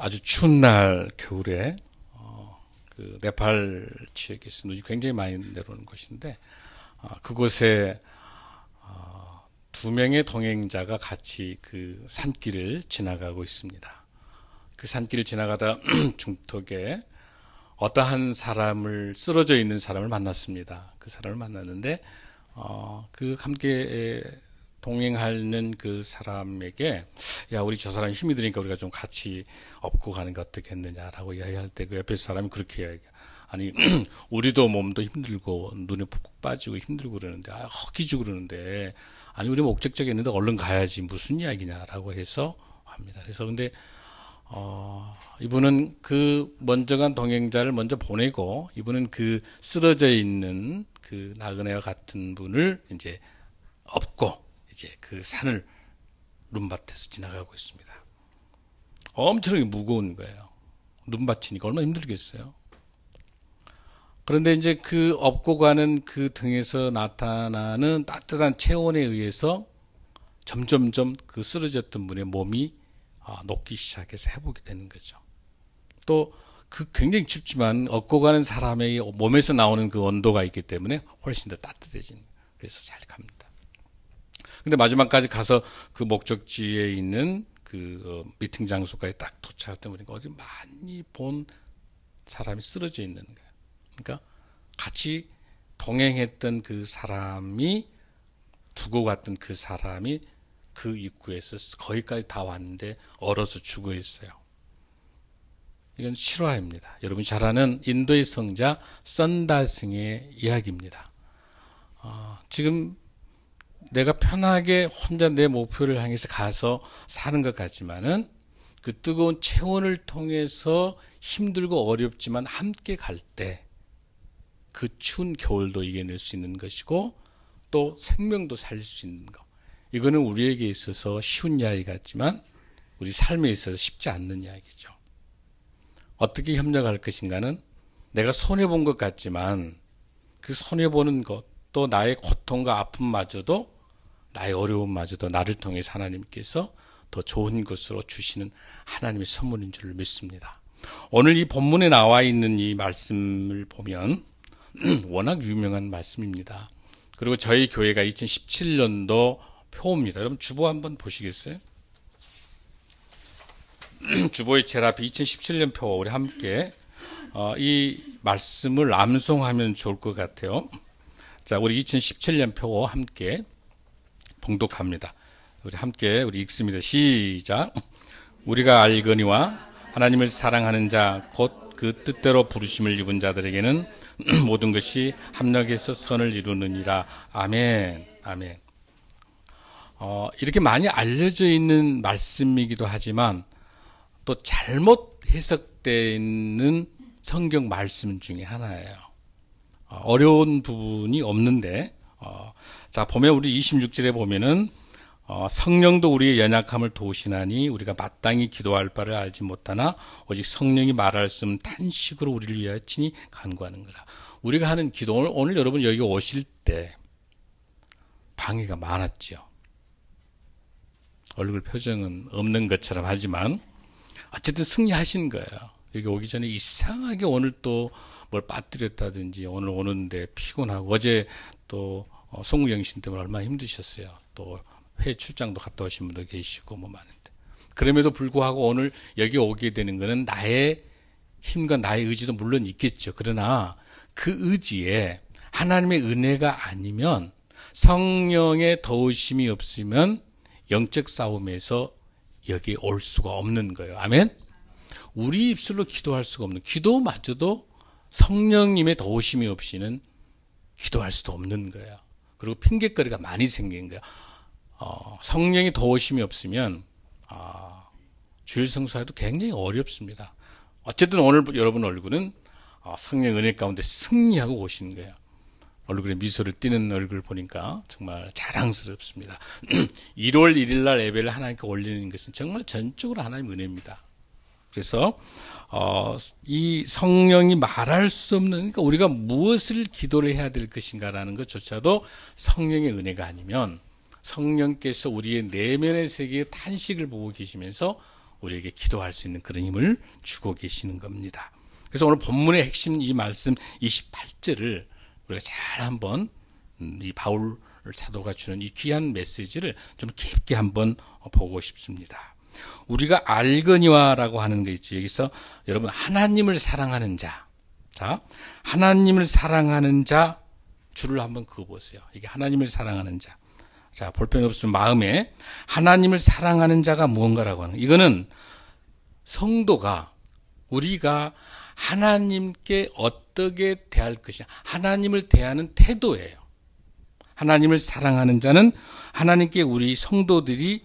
아주 추운 날 겨울에 그 네팔 지역에서 눈이 굉장히 많이 내려오는 곳인데 그곳에 두 명의 동행자가 같이 그 산길을 지나가고 있습니다. 그 산길을 지나가다 중턱에 어떠한 사람을 쓰러져 있는 사람을 만났습니다. 그 사람을 만났는데 그 함께 동행하는 그 사람에게 야 우리 저 사람이 힘이 드니까 우리가 좀 같이 업고 가는 게 어떻겠느냐라고 이야기할 때 그 옆에 사람이 그렇게 이야기 아니 우리도 몸도 힘들고 눈에 푹푹 빠지고 힘들고 그러는데 허기지고 그러는데 아니 우리 목적지가 있는데 얼른 가야지 무슨 이야기냐라고 해서 합니다. 그래서 근데 이분은 그 먼저 간 동행자를 먼저 보내고 이분은 그 쓰러져 있는 그 나그네와 같은 분을 이제 업고 이제 그 산을 눈밭에서 지나가고 있습니다. 엄청나게 무거운 거예요. 눈밭이니까 얼마나 힘들겠어요. 그런데 이제 그 업고 가는 그 등에서 나타나는 따뜻한 체온에 의해서 점점점 그 쓰러졌던 분의 몸이 녹기 시작해서 회복이 되는 거죠. 또 그 굉장히 춥지만 업고 가는 사람의 몸에서 나오는 그 온도가 있기 때문에 훨씬 더 따뜻해지는 거예요. 그래서 잘 갑니다. 근데 마지막까지 가서 그 목적지에 있는 그 미팅 장소까지 딱 도착했다 보니까 어디 많이 본 사람이 쓰러져 있는 거예요. 그러니까 같이 동행했던 그 사람이 두고 갔던 그 사람이 그 입구에서 거기까지 다 왔는데 얼어서 죽어 있어요. 이건 실화입니다. 여러분이 잘 아는 인도의 성자 선다승의 이야기입니다. 지금 내가 편하게 혼자 내 목표를 향해서 가서 사는 것 같지만은 그 뜨거운 체온을 통해서 힘들고 어렵지만 함께 갈 때 그 추운 겨울도 이겨낼 수 있는 것이고 또 생명도 살릴 수 있는 것. 이거는 우리에게 있어서 쉬운 이야기 같지만 우리 삶에 있어서 쉽지 않는 이야기죠. 어떻게 협력할 것인가는 내가 손해본 것 같지만 그 손해보는 것 또 나의 고통과 아픔마저도 나의 어려움마저도 나를 통해서 하나님께서 더 좋은 것으로 주시는 하나님의 선물인 줄 믿습니다. 오늘 이 본문에 나와 있는 이 말씀을 보면 워낙 유명한 말씀입니다. 그리고 저희 교회가 2017년도 표입니다. 여러분 주보 한번 보시겠어요? 주보의 제일 앞에 2017년 표 우리 함께 이 말씀을 암송하면 좋을 것 같아요. 자, 우리 2017년 표 함께 봉독합니다. 우리 함께 우리 읽습니다. 시작. 우리가 알거니와 하나님을 사랑하는 자 곧 그 뜻대로 부르심을 입은 자들에게는 모든 것이 합력해서 선을 이루느니라. 아멘. 아멘. 이렇게 많이 알려져 있는 말씀이기도 하지만 또 잘못 해석되어 있는 성경 말씀 중에 하나예요. 어려운 부분이 없는데 자 보면 우리 26절에 보면은 성령도 우리의 연약함을 도우시나니 우리가 마땅히 기도할 바를 알지 못하나 오직 성령이 말할 수 없는 탄식으로 우리를 위하여 친히 간구하는 거라. 우리가 하는 기도 오늘 여러분 여기 오실 때 방해가 많았죠. 얼굴 표정은 없는 것처럼 하지만 어쨌든 승리하신 거예요. 여기 오기 전에 이상하게 오늘 또 뭘 빠뜨렸다든지 오늘 오는데 피곤하고 어제 또 송구영신 때문에 얼마나 힘드셨어요. 또 해외 출장도 갔다 오신 분도 계시고 뭐 많은데 그럼에도 불구하고 오늘 여기 오게 되는 것은 나의 힘과 나의 의지도 물론 있겠죠. 그러나 그 의지에 하나님의 은혜가 아니면 성령의 도우심이 없으면 영적 싸움에서 여기 올 수가 없는 거예요. 아멘? 우리 입술로 기도할 수가 없는 기도마저도 성령님의 도우심이 없이는 기도할 수도 없는 거예요. 그리고 핑계거리가 많이 생긴 거예요. 성령의 도우심이 없으면 주일 성수하기도 굉장히 어렵습니다. 어쨌든 오늘 여러분 얼굴은 성령 은혜 가운데 승리하고 오신 거예요. 얼굴에 미소를 띠는 얼굴 보니까 정말 자랑스럽습니다. 1월 1일 날 예배를 하나님께 올리는 것은 정말 전적으로 하나님 은혜입니다. 그래서 이 성령이 말할 수 없는 그러니까 우리가 무엇을 기도를 해야 될 것인가라는 것조차도 성령의 은혜가 아니면 성령께서 우리의 내면의 세계에 탄식을 보고 계시면서 우리에게 기도할 수 있는 그런 힘을 주고 계시는 겁니다. 그래서 오늘 본문의 핵심 이 말씀 28절을 우리가 잘 한번 이 바울 사도가 주는 이 귀한 메시지를 좀 깊게 한번 보고 싶습니다. 우리가 알거니와라고 하는 거 있죠. 여기서 여러분 하나님을 사랑하는 자. 자, 하나님을 사랑하는 자 줄을 한번 그어보세요. 이게 하나님을 사랑하는 자. 자, 볼펜 없으면 마음에 하나님을 사랑하는 자가 무언가라고 하는 거. 이거는 성도가 우리가 하나님께 어떻게 대할 것이냐. 하나님을 대하는 태도예요. 하나님을 사랑하는 자는 하나님께 우리 성도들이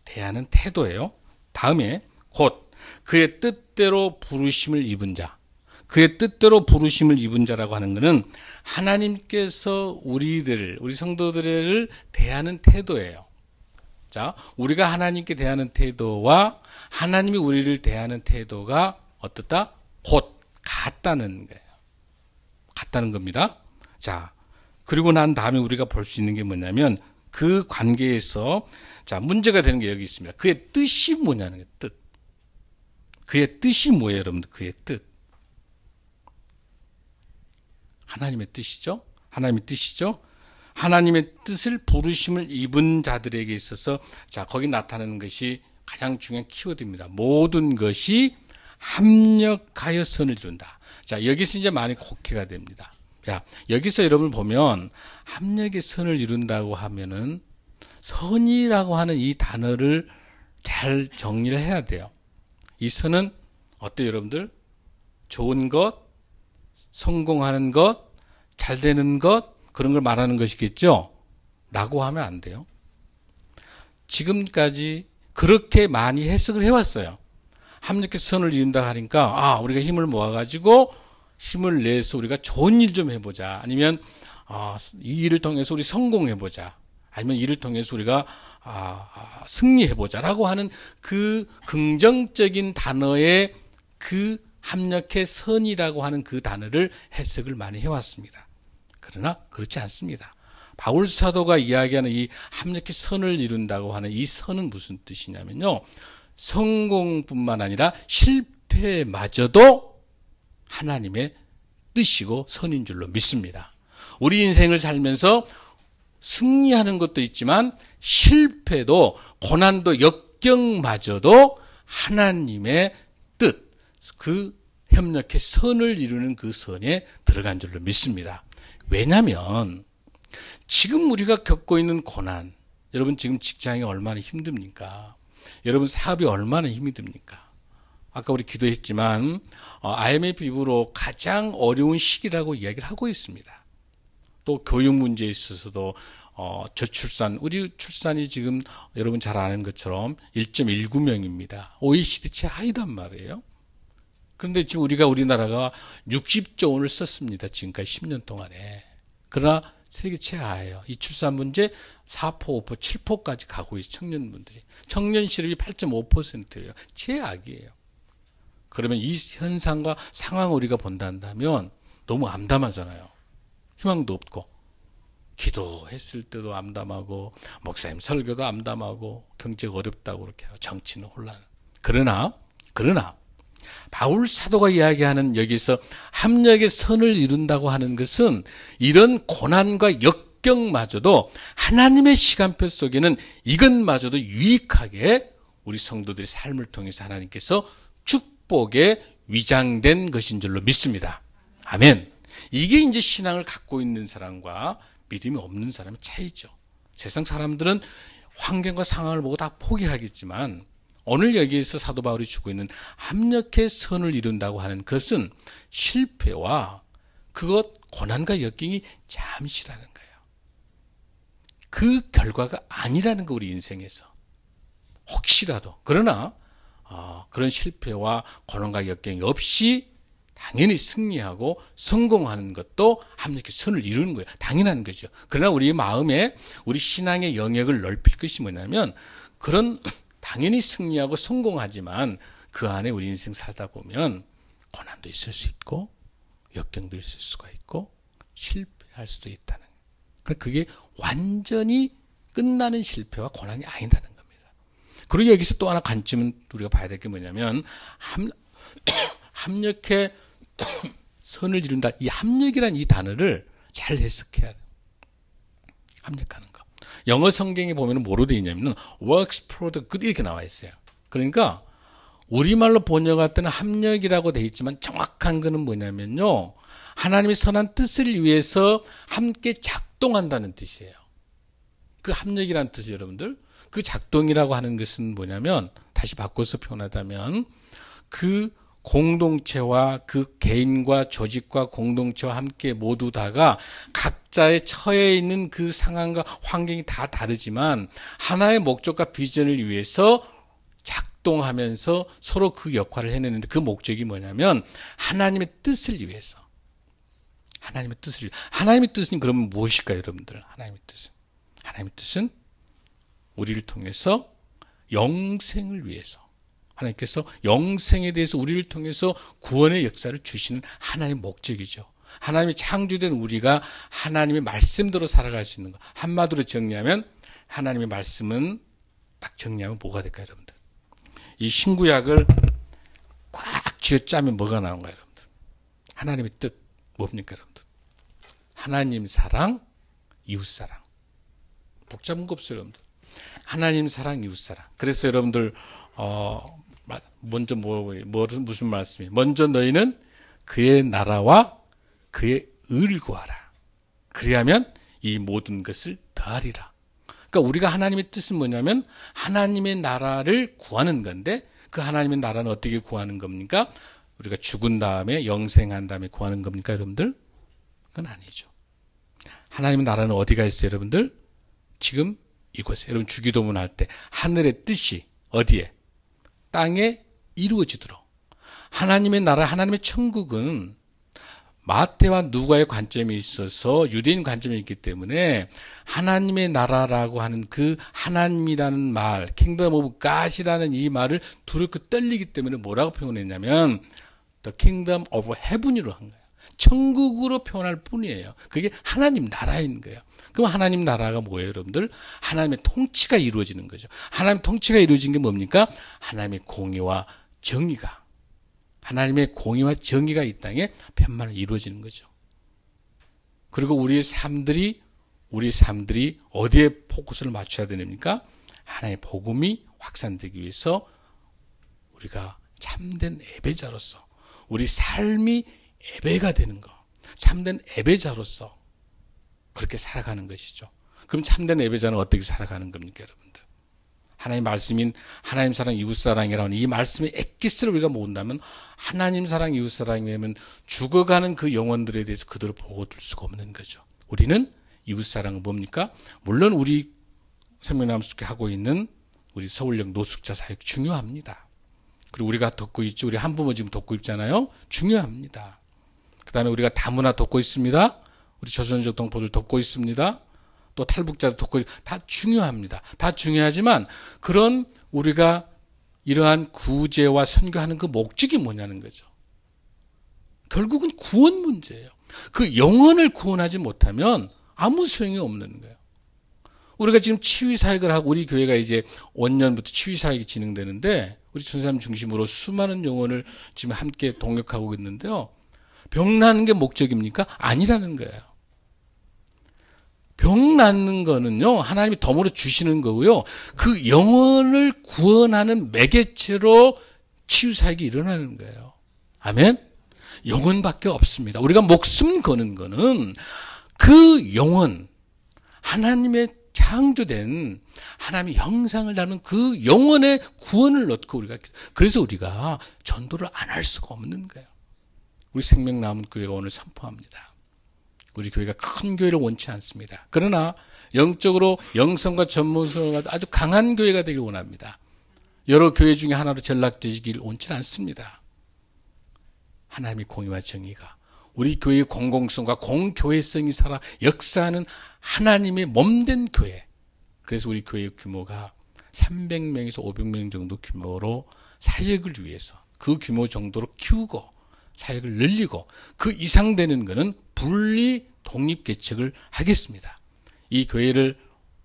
대하는 태도예요. 다음에 곧 그의 뜻대로 부르심을 입은 자. 그의 뜻대로 부르심을 입은 자라고 하는 것은 하나님께서 우리 성도들을 대하는 태도예요. 자, 우리가 하나님께 대하는 태도와 하나님이 우리를 대하는 태도가 어떻다? 곧 같다는 거예요. 같다는 겁니다. 자, 그리고 난 다음에 우리가 볼 수 있는 게 뭐냐면 그 관계에서 자, 문제가 되는 게 여기 있습니다. 그의 뜻이 뭐냐는 거예요. 뜻. 그의 뜻이 뭐예요, 여러분들? 그의 뜻. 하나님의 뜻이죠. 하나님의 뜻이죠. 하나님의 뜻을 부르심을 입은 자들에게 있어서 자, 거기 나타나는 것이 가장 중요한 키워드입니다. 모든 것이 합력하여 선을 이룬다. 자, 여기서 이제 많이 곡해가 됩니다. 자, 여기서 여러분 보면 합력의 선을 이룬다고 하면은 선이라고 하는 이 단어를 잘 정리를 해야 돼요. 이 선은 어때요, 여러분들? 좋은 것, 성공하는 것, 잘 되는 것, 그런 걸 말하는 것이겠죠? 라고 하면 안 돼요. 지금까지 그렇게 많이 해석을 해왔어요. 합력의 선을 이룬다 하니까 우리가 힘을 모아가지고 힘을 내서 우리가 좋은 일 좀 해보자. 아니면 이 일을 통해서 우리 성공해보자. 아니면 이를 통해서 우리가 승리해보자 라고 하는 그 긍정적인 단어의 그 합력의 선이라고 하는 그 단어를 해석을 많이 해왔습니다. 그러나 그렇지 않습니다. 바울 사도가 이야기하는 이 합력의 선을 이룬다고 하는 이 선은 무슨 뜻이냐면요. 성공뿐만 아니라 실패마저도 하나님의 뜻이고 선인 줄로 믿습니다. 우리 인생을 살면서 승리하는 것도 있지만 실패도 고난도 역경마저도 하나님의 뜻, 그 협력의 선을 이루는 그 선에 들어간 줄로 믿습니다. 왜냐하면 지금 우리가 겪고 있는 고난, 여러분 지금 직장이 얼마나 힘듭니까? 여러분 사업이 얼마나 힘이 듭니까? 아까 우리 기도했지만 IMF 이후로 가장 어려운 시기라고 이야기를 하고 있습니다. 또 교육 문제에 있어서도 저출산, 우리 출산이 지금 여러분 잘 아는 것처럼 1.19명입니다. OECD 최하위단 말이에요. 그런데 지금 우리나라가 60조 원을 썼습니다. 지금까지 10년 동안에. 그러나 세계 최하예요. 이 출산 문제 4포, 5포, 7포까지 가고 있어요. 청년분들이. 청년 실업이 8.5%예요. 최악이에요. 그러면 이 현상과 상황을 우리가 본다면 너무 암담하잖아요. 희망도 없고 기도했을 때도 암담하고 목사님 설교도 암담하고 경제가 어렵다고 그렇게 하고 정치는 혼란. 그러나 바울 사도가 이야기하는 여기서 합력의 선을 이룬다고 하는 것은 이런 고난과 역경마저도 하나님의 시간표 속에는 이것마저도 유익하게 우리 성도들의 삶을 통해서 하나님께서 축복에 위장된 것인 줄로 믿습니다. 아멘. 이게 이제 신앙을 갖고 있는 사람과 믿음이 없는 사람의 차이죠. 세상 사람들은 환경과 상황을 보고 다 포기하겠지만 오늘 여기에서 사도 바울이 주고 있는 합력의 선을 이룬다고 하는 것은 실패와 그것 고난과 역경이 잠시라는 거예요. 그 결과가 아니라는 거 우리 인생에서 혹시라도 그러나 그런 실패와 고난과 역경이 없이 당연히 승리하고 성공하는 것도 합력의 선을 이루는 거예요. 당연한 거죠. 그러나 우리 마음에 우리 신앙의 영역을 넓힐 것이 뭐냐면 그런 당연히 승리하고 성공하지만 그 안에 우리 인생 살다 보면 고난도 있을 수 있고 역경도 있을 수가 있고 실패할 수도 있다는 거예요. 그게 완전히 끝나는 실패와 고난이 아니다는 겁니다. 그리고 여기서 또 하나 관점은 우리가 봐야 될 게 뭐냐면 합력해 선을 이룬다. 이 합력이란 이 단어를 잘 해석해야 돼요. 합력하는 거. 영어 성경에 보면 뭐로 되어 있냐면 works product 이렇게 나와 있어요. 그러니까 우리말로 번역할 때는 합력이라고 되어 있지만 정확한 거는 뭐냐면요. 하나님의 선한 뜻을 위해서 함께 작동한다는 뜻이에요. 그 합력이라는 뜻이에요, 여러분들. 그 작동이라고 하는 것은 뭐냐면 다시 바꿔서 표현하자면 그 공동체와 그 개인과 조직과 공동체와 함께 모두 다가 각자의 처해 있는 그 상황과 환경이 다 다르지만 하나의 목적과 비전을 위해서 작동하면서 서로 그 역할을 해내는데 그 목적이 뭐냐면 하나님의 뜻을 위해서. 하나님의 뜻을 위해서. 하나님의 뜻은 그러면 무엇일까요, 여러분들? 하나님의 뜻은 우리를 통해서 영생을 위해서. 하나님께서 영생에 대해서 우리를 통해서 구원의 역사를 주시는 하나님의 목적이죠. 하나님이 창조된 우리가 하나님의 말씀대로 살아갈 수 있는 것. 한마디로 정리하면 하나님의 말씀은 딱 정리하면 뭐가 될까요, 여러분들? 이 신구약을 꽉 쥐어짜면 뭐가 나온가요, 여러분들? 하나님의 뜻 뭡니까, 여러분들? 하나님 사랑, 이웃 사랑. 복잡한 거 없어요, 여러분들. 하나님 사랑, 이웃 사랑. 그래서 여러분들 먼저 무슨 말씀이에요? 먼저 너희는 그의 나라와 그의 의를 구하라. 그리하면 이 모든 것을 더하리라. 그러니까 우리가 하나님의 뜻은 뭐냐면 하나님의 나라를 구하는 건데 그 하나님의 나라는 어떻게 구하는 겁니까? 우리가 죽은 다음에 영생한 다음에 구하는 겁니까, 여러분들? 그건 아니죠. 하나님의 나라는 어디가 있어요, 여러분들? 지금 이곳에. 여러분 주기도문 할 때 하늘의 뜻이 어디에? 땅에 이루어지도록. 하나님의 나라, 하나님의 천국은 마태와 누가의 관점이 있어서 유대인 관점이 있기 때문에 하나님의 나라라고 하는 그 하나님이라는 말, Kingdom of God이라는 이 말을 두렵고 떨리기 때문에 뭐라고 표현했냐면 The Kingdom of Heaven으로 한 거예요. 천국으로 표현할 뿐이에요. 그게 하나님 나라인 거예요. 그럼 하나님 나라가 뭐예요, 여러분들? 하나님의 통치가 이루어지는 거죠. 하나님의 통치가 이루어진 게 뭡니까? 하나님의 공의와 정의가. 하나님의 공의와 정의가 이 땅에 편만을 이루어지는 거죠. 그리고 우리 삶들이 어디에 포커스를 맞춰야 됩니까? 하나님의 복음이 확산되기 위해서 우리가 참된 예배자로서 우리 삶이 예배가 되는 거. 참된 예배자로서 그렇게 살아가는 것이죠. 그럼 참된 예배자는 어떻게 살아가는 겁니까, 여러분들? 하나님 말씀인 하나님 사랑, 이웃 사랑이라는 이 말씀의 엑기스를 우리가 모은다면 하나님 사랑, 이웃 사랑이면 죽어가는 그 영혼들에 대해서 그들을 보고 둘 수가 없는 거죠. 우리는 이웃 사랑은 뭡니까? 물론 우리 생명나무숲에 하고 있는 우리 서울역 노숙자 사역 중요합니다. 그리고 우리가 돕고 있죠. 우리 한부모 지금 돕고 있잖아요. 중요합니다. 그 다음에 우리가 다문화 돕고 있습니다. 우리 조선족 동포들 돕고 있습니다. 또 탈북자들 돕고 다 중요합니다. 다 중요하지만 그런 우리가 이러한 구제와 선교하는 그 목적이 뭐냐는 거죠. 결국은 구원 문제예요. 그 영혼을 구원하지 못하면 아무 소용이 없는 거예요. 우리가 지금 치유사역을 하고 우리 교회가 이제 5년부터 치유사역이 진행되는데 우리 전사님 중심으로 수많은 영혼을 지금 함께 동역하고 있는데요. 병 나는 게 목적입니까? 아니라는 거예요. 병 낫는 거는요, 하나님이 덤으로 주시는 거고요. 그 영혼을 구원하는 매개체로 치유사역이 일어나는 거예요. 아멘? 영혼밖에 없습니다. 우리가 목숨 거는 거는 그 영혼, 하나님의 창조된 하나님의 형상을 닮은 그 영혼의 구원을 넣고 그래서 우리가 전도를 안 할 수가 없는 거예요. 우리 생명나무교회가 오늘 선포합니다. 우리 교회가 큰 교회를 원치 않습니다. 그러나 영적으로 영성과 전문성과 아주 강한 교회가 되길 원합니다. 여러 교회 중에 하나로 전락되시길 원치 않습니다. 하나님의 공의와 정의가 우리 교회의 공공성과 공교회성이 살아 역사하는 하나님의 몸된 교회. 그래서 우리 교회의 규모가 300명에서 500명 정도 규모로 사역을 위해서 그 규모 정도로 키우고 사역을 늘리고 그 이상 되는 것은 분리 독립 개척을 하겠습니다. 이 교회를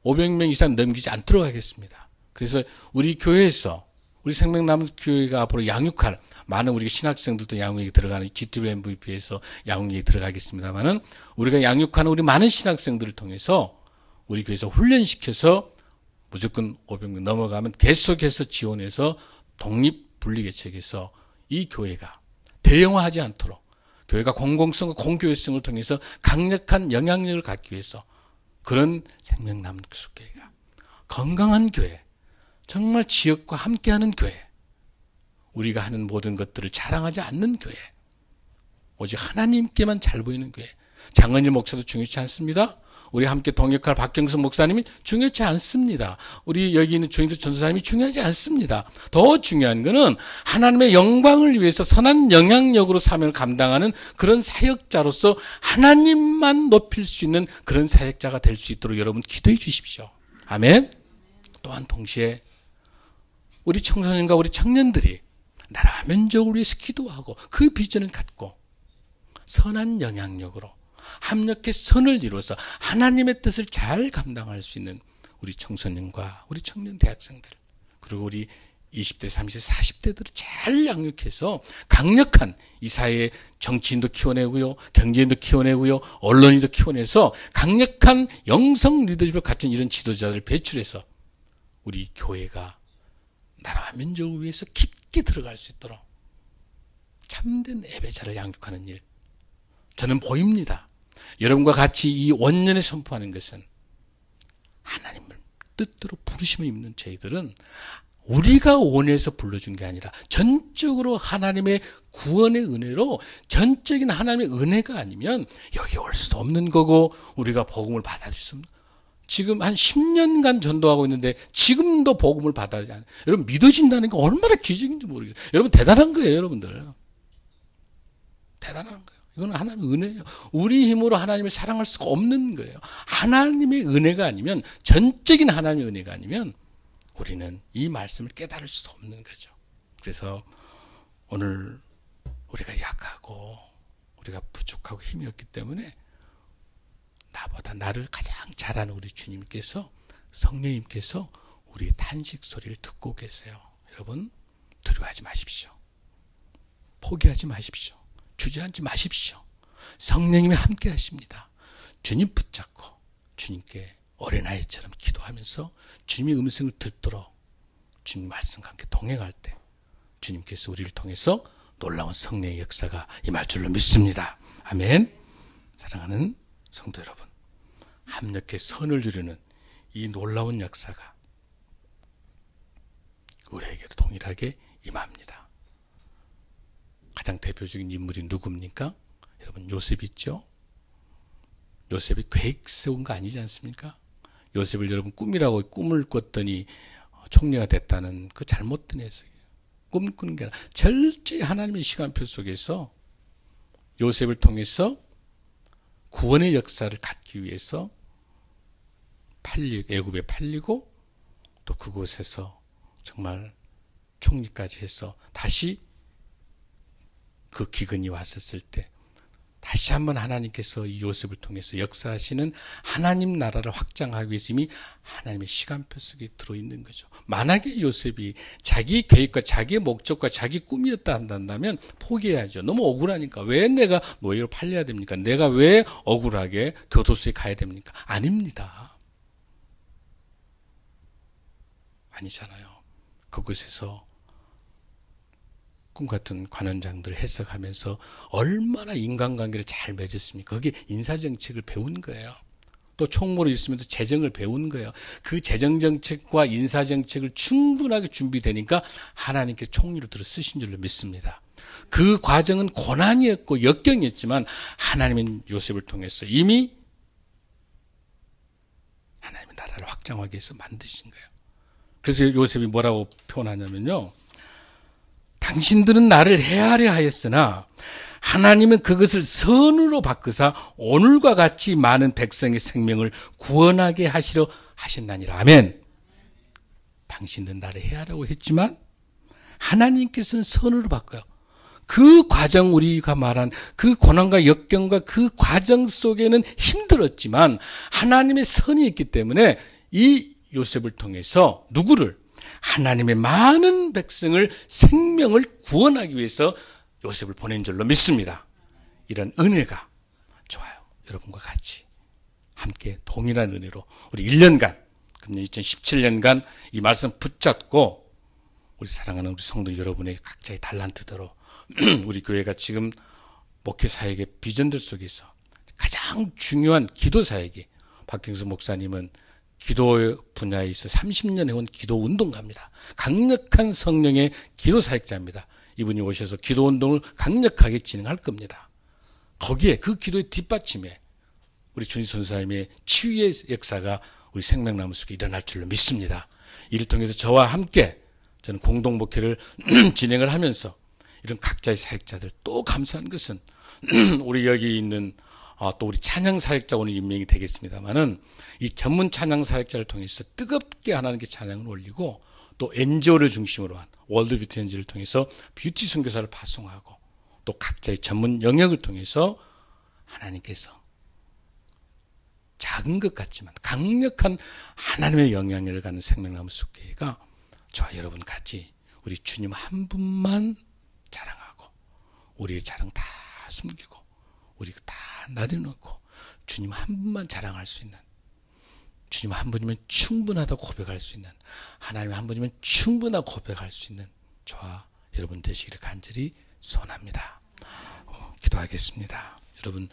500명 이상 넘기지 않도록 하겠습니다. 그래서 우리 교회에서 우리 생명나무교회가 앞으로 양육할 많은 우리 신학생들도 양육에 들어가는 GTVMVP에서 양육에 들어가겠습니다만은 우리가 양육하는 우리 많은 신학생들을 통해서 우리 교회에서 훈련시켜서 무조건 500명 넘어가면 계속해서 지원해서 독립분리개척에서 이 교회가 대형화하지 않도록 교회가 공공성과 공교회성을 통해서 강력한 영향력을 갖기 위해서 그런 생명나무교회가 건강한 교회, 정말 지역과 함께하는 교회, 우리가 하는 모든 것들을 자랑하지 않는 교회, 오직 하나님께만 잘 보이는 교회. 장은일 목사도 중요치 않습니다. 우리 함께 동역할 박경석 목사님이 중요치 않습니다. 우리 여기 있는 조인수 전도사님이 중요하지 않습니다. 더 중요한 것은 하나님의 영광을 위해서 선한 영향력으로 사명을 감당하는 그런 사역자로서 하나님만 높일 수 있는 그런 사역자가 될 수 있도록 여러분 기도해 주십시오. 아멘. 또한 동시에 우리 청소년과 우리 청년들이 나라 민족을 위해서 기도하고 그 비전을 갖고 선한 영향력으로 합력해 선을 이루어서 하나님의 뜻을 잘 감당할 수 있는 우리 청소년과 우리 청년 대학생들, 그리고 우리 20대, 30대, 40대들을 잘 양육해서 강력한 이 사회의 정치인도 키워내고요, 경제인도 키워내고요, 언론인도 키워내서 강력한 영성 리더십을 갖춘 이런 지도자들을 배출해서 우리 교회가 나라와 민족을 위해서 깊게 들어갈 수 있도록 참된 예배자를 양육하는 일, 저는 보입니다. 여러분과 같이 이 원년에 선포하는 것은 하나님을 뜻대로 부르심을 입는 저희들은 우리가 원해서 불러준 게 아니라 전적으로 하나님의 구원의 은혜로, 전적인 하나님의 은혜가 아니면 여기 올 수도 없는 거고 우리가 복음을 받아들일 수 없는, 지금 한 10년간 전도하고 있는데 지금도 복음을 받아들이지 않아요. 여러분 믿어진다는 게 얼마나 기적인지 모르겠어요. 여러분 대단한 거예요. 여러분들 대단한 거예요. 이건 하나님의 은혜예요. 우리 힘으로 하나님을 사랑할 수가 없는 거예요. 하나님의 은혜가 아니면, 전적인 하나님의 은혜가 아니면 우리는 이 말씀을 깨달을 수도 없는 거죠. 그래서 오늘 우리가 약하고 우리가 부족하고 힘이 없기 때문에 나보다 나를 가장 잘 아는 우리 주님께서, 성령님께서 우리의 탄식 소리를 듣고 계세요. 여러분 두려워하지 마십시오. 포기하지 마십시오. 주저앉지 마십시오. 성령님이 함께 하십니다. 주님 붙잡고 주님께 어린아이처럼 기도하면서 주님의 음성을 듣도록 주님 말씀과 함께 동행할 때 주님께서 우리를 통해서 놀라운 성령의 역사가 임할 줄로 믿습니다. 아멘. 사랑하는 성도 여러분, 합력해 선을 이루는 이 놀라운 역사가 우리에게도 동일하게 임합니다. 가장 대표적인 인물이 누굽니까? 여러분 요셉 있죠? 요셉이 계획 세운 거 아니지 않습니까? 요셉을 여러분 꿈이라고 꿈을 꿨더니 총리가 됐다는 그 잘못된 해석이에요. 꿈꾸는 게 아니라 철저히 하나님의 시간표 속에서 요셉을 통해서 구원의 역사를 갖기 위해서 애굽에 팔리고 또 그곳에서 정말 총리까지 해서 다시 그 기근이 왔었을 때 다시 한번 하나님께서 이 요셉을 통해서 역사하시는 하나님 나라를 확장하기 위해서 이미 하나님의 시간표 속에 들어있는 거죠. 만약에 요셉이 자기 계획과 자기의 목적과 자기 꿈이었다 한다면 포기해야죠. 너무 억울하니까. 왜 내가 노예로 팔려야 됩니까? 내가 왜 억울하게 교도소에 가야 됩니까? 아닙니다. 아니잖아요. 그곳에서 꿈같은 관원장들을 해석하면서 얼마나 인간관계를 잘 맺었습니까? 그게 인사정책을 배운 거예요. 또 총무로 있으면서 재정을 배운 거예요. 그 재정정책과 인사정책을 충분하게 준비되니까 하나님께 총리로 들어 쓰신 줄로 믿습니다. 그 과정은 고난이었고 역경이었지만 하나님은 요셉을 통해서 이미 하나님의 나라를 확장하기 위해서 만드신 거예요. 그래서 요셉이 뭐라고 표현하냐면요, 당신들은 나를 해하려 하였으나 하나님은 그것을 선으로 바꾸사 오늘과 같이 많은 백성의 생명을 구원하게 하시려 하신다니라. 아멘. 당신들은 나를 해하려고 했지만 하나님께서는 선으로 바꿔요. 그 과정, 우리가 말한 그 고난과 역경과 그 과정 속에는 힘들었지만 하나님의 선이 있기 때문에 이 요셉을 통해서 누구를? 하나님의 많은 백성을 생명을 구원하기 위해서 요셉을 보낸 줄로 믿습니다. 이런 은혜가 좋아요. 여러분과 같이 함께 동일한 은혜로 우리 1년간, 금년 2017년간 이 말씀 붙잡고 우리 사랑하는 우리 성도 여러분의 각자의 달란트대로 우리 교회가 지금 목회 사역의 비전들 속에서 가장 중요한 기도 사역이, 박경수 목사님은 기도 분야에 있어 30년 해온 기도 운동가입니다. 강력한 성령의 기도 사역자입니다. 이분이 오셔서 기도 운동을 강력하게 진행할 겁니다. 거기에 그 기도의 뒷받침에 우리 준희 선사님의 치유의 역사가 우리 생명나무 속에 일어날 줄로 믿습니다. 이를 통해서 저와 함께 저는 공동 목회를 진행을 하면서 이런 각자의 사역자들, 또 감사한 것은 우리 여기 있는 또 우리 찬양 사역자 오늘 임명이 되겠습니다만은 이 전문 찬양 사역자를 통해서 뜨겁게 하나님께 찬양을 올리고, 또 NGO를 중심으로 한 월드 뷰티 NGO를 통해서 뷰티 선교사를 파송하고, 또 각자의 전문 영역을 통해서 하나님께서 작은 것 같지만 강력한 하나님의 영향력을 갖는 생명나무 숲교회가 저와 여러분 같이 우리 주님 한 분만 자랑하고, 우리의 자랑 다 숨기고 우리가 다 내려놓고 주님 한 분만 자랑할 수 있는, 주님 한 분이면 충분하다고 고백할 수 있는, 하나님 한 분이면 충분하다고 고백할 수 있는 저와 여러분 되시기를 간절히 소원합니다. 기도하겠습니다. 여러분